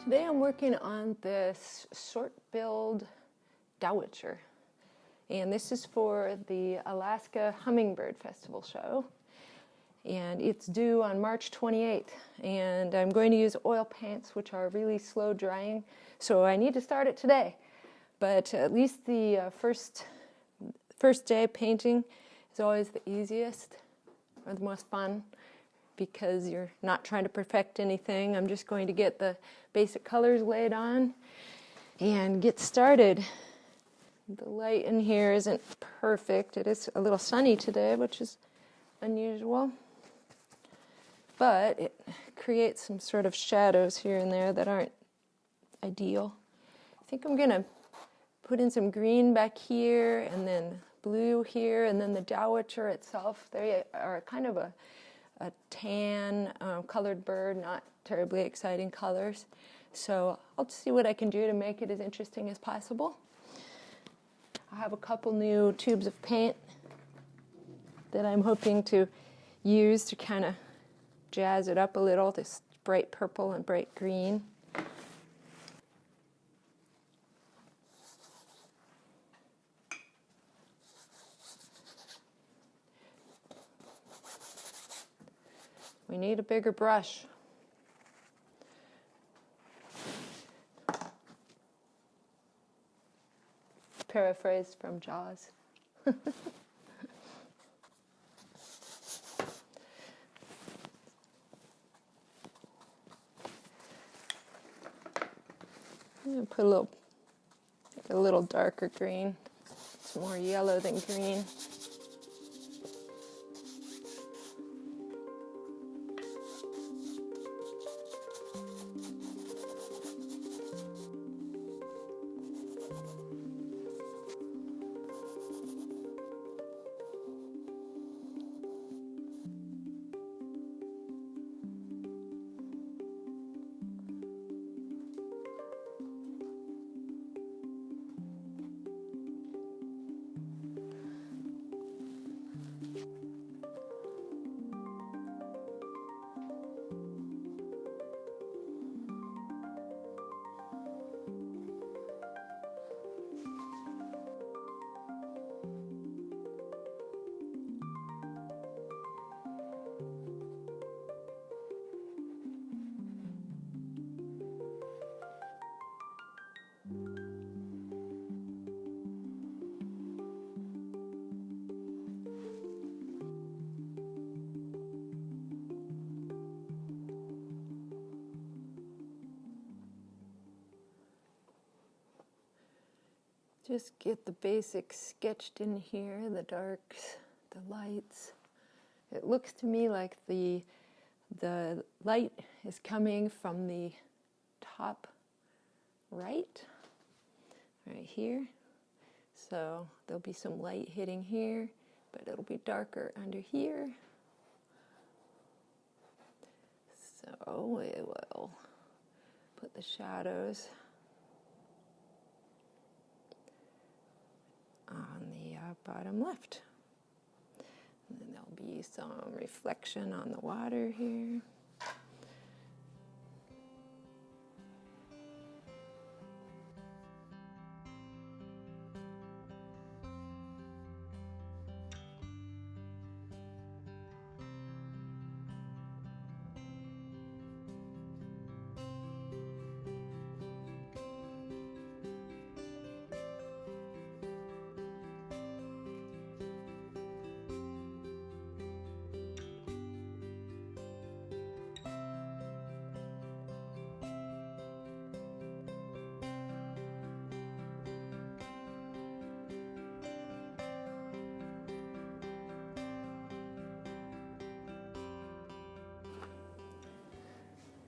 Today I'm working on this Short-billed Dowitcher, and this is for the Alaska Hummingbird Festival show, and it's due on March 28th, and I'm going to use oil paints which are really slow drying, so I need to start it today, but at least the first day painting is always the easiest or the most fun, because you're not trying to perfect anything. I'm just going to get the basic colors laid on and get started. The light in here isn't perfect. It is a little sunny today, which is unusual, but it creates some sort of shadows here and there that aren't ideal. I think I'm gonna put in some green back here and then blue here, and then the Dowitcher itself, they are kind of a tan colored bird, not terribly exciting colors. So I'll see what I can do to make it as interesting as possible. I have a couple new tubes of paint that I'm hoping to use to kind of jazz it up a little, this bright purple and bright green. We need a bigger brush. Paraphrase from Jaws. Put a little darker green. It's more yellow than green. Just get the basics sketched in here, the darks, the lights. It looks to me like the light is coming from the top right here. So there'll be some light hitting here, but it'll be darker under here. So we will put the shadows on the bottom left. And then there'll be some reflection on the water here.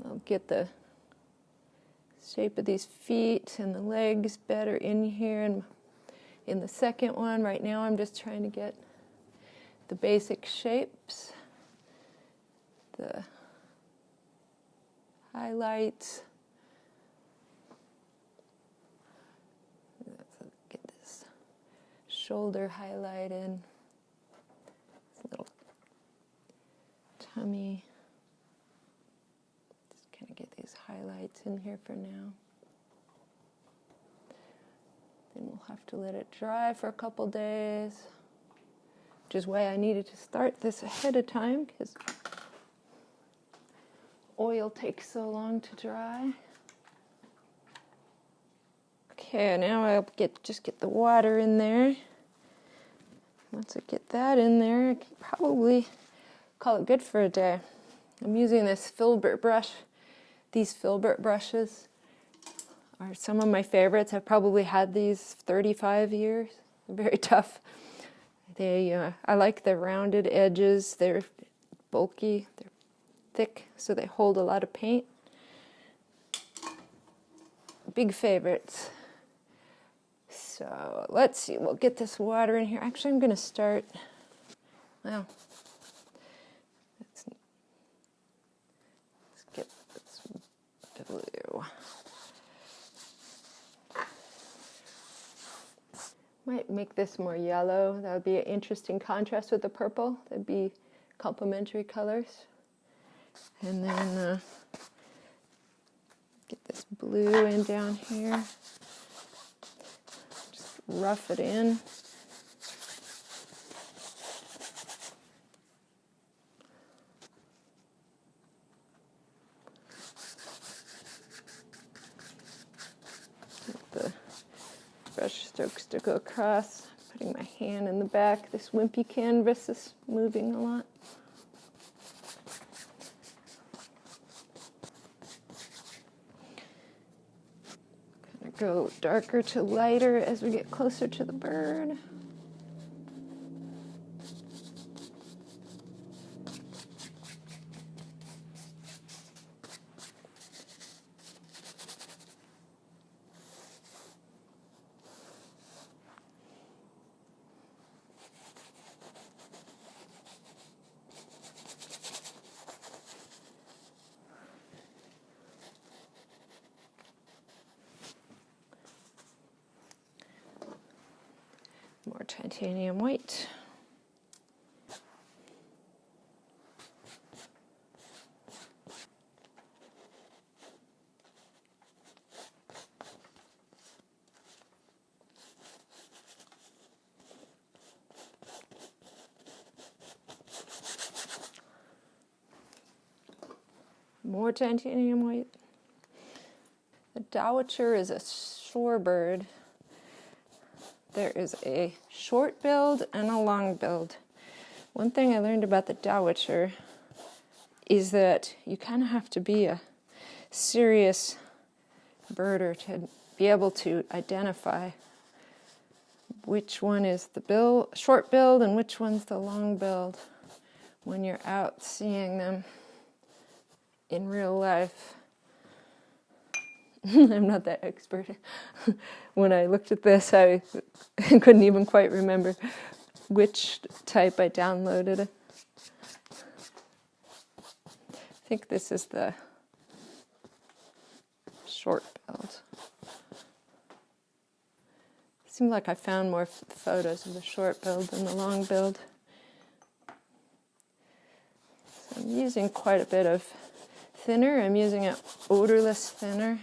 I'll get the shape of these feet and the legs better in here, and in the second one. Right now I'm just trying to get the basic shapes, the highlights. Let's get this shoulder highlighted, this little tummy. Just kind of get these these highlights in here for now. Then we'll have to let it dry for a couple days, which is why I needed to start this ahead of time, because oil takes so long to dry. Okay, now I'll just get the water in there. Once I get that in there, I can probably call it good for a day. I'm using this filbert brush. These filbert brushes are some of my favorites. I've probably had these 35 years. They're very tough. I like the rounded edges. They're bulky, they're thick, so they hold a lot of paint. Big favorites. So let's see, we'll get this water in here. Actually, I'm going to start, well, let's get this blue. Might make this more yellow. That would be an interesting contrast with the purple. That'd be complementary colors. And then get this blue in down here. Rough it in. Get the brush strokes to go across. Putting my hand in the back. This wimpy canvas is moving a lot. Go darker to lighter as we get closer to the bird. More titanium white. More titanium white. The Dowitcher is a shorebird. There is a short-billed and a long-billed. One thing I learned about the Dowitcher is that you kind of have to be a serious birder to be able to identify which one is the short-billed and which one's the long-billed when you're out seeing them in real life. I'm not that expert. When I looked at this, I couldn't even quite remember which type I downloaded. I think this is the short-billed. Seems like I found more photos of the short-billed than the long-billed. So I'm using quite a bit of thinner. I'm using an odorless thinner.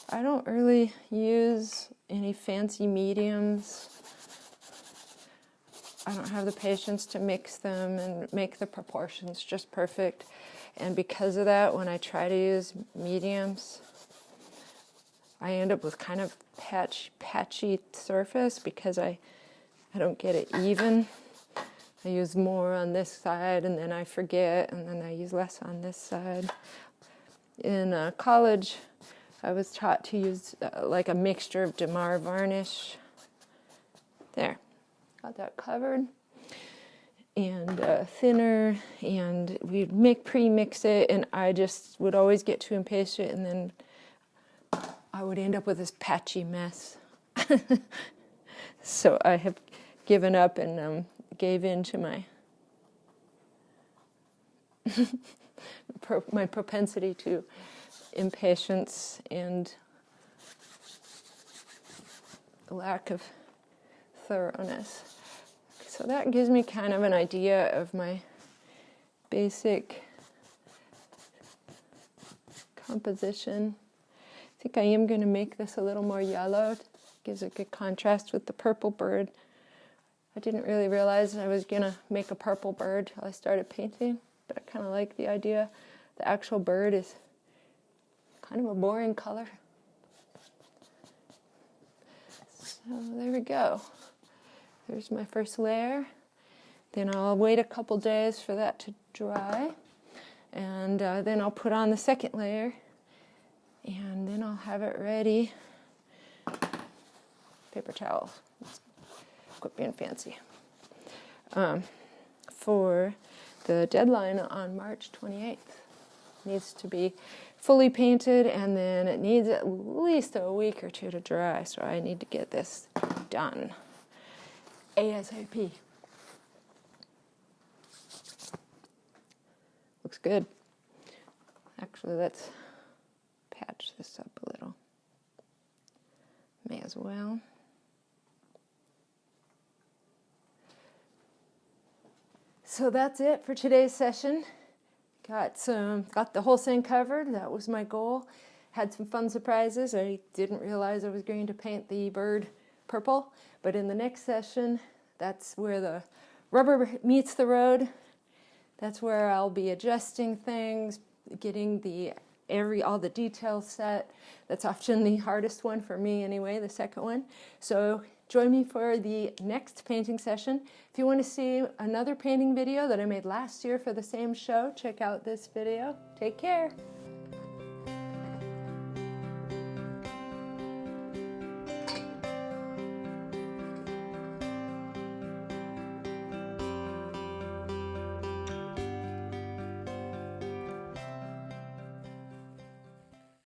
I don't really use any fancy mediums. I don't have the patience to mix them and make the proportions just perfect. And because of that, when I try to use mediums, I end up with kind of patchy surface because I don't get it even. I use more on this side, and then I forget, and then I use less on this side. In college, I was taught to use like a mixture of Damar varnish. There, got that covered. And thinner, and we'd pre-mix it, and I just would always get too impatient, and then I would end up with this patchy mess. So I have given up and gave in to my propensity to impatience and lack of thoroughness. So that gives me kind of an idea of my basic composition. I think I am going to make this a little more yellow. It gives a good contrast with the purple bird. I didn't really realize I was going to make a purple bird till I started painting, but I kind of like the idea. The actual bird is kind of a boring color. So there we go. There's my first layer. Then I'll wait a couple days for that to dry. And then I'll put on the second layer. And then I'll have it ready. Paper towel. Quit being fancy. For the deadline on March 28th. Needs to be fully painted, and then it needs at least a week or two to dry, so I need to get this done ASAP. Looks good. Actually, let's patch this up a little. May as well. So that's it for today's session. Got the whole thing covered. That was my goal. Had some fun surprises. I didn't realize I was going to paint the bird purple, but in the next session, that's where the rubber meets the road. That's where I'll be adjusting things, getting all the details set. That's often the hardest one for me anyway, the second one. So join me for the next painting session. If you want to see another painting video that I made last year for the same show, check out this video. Take care.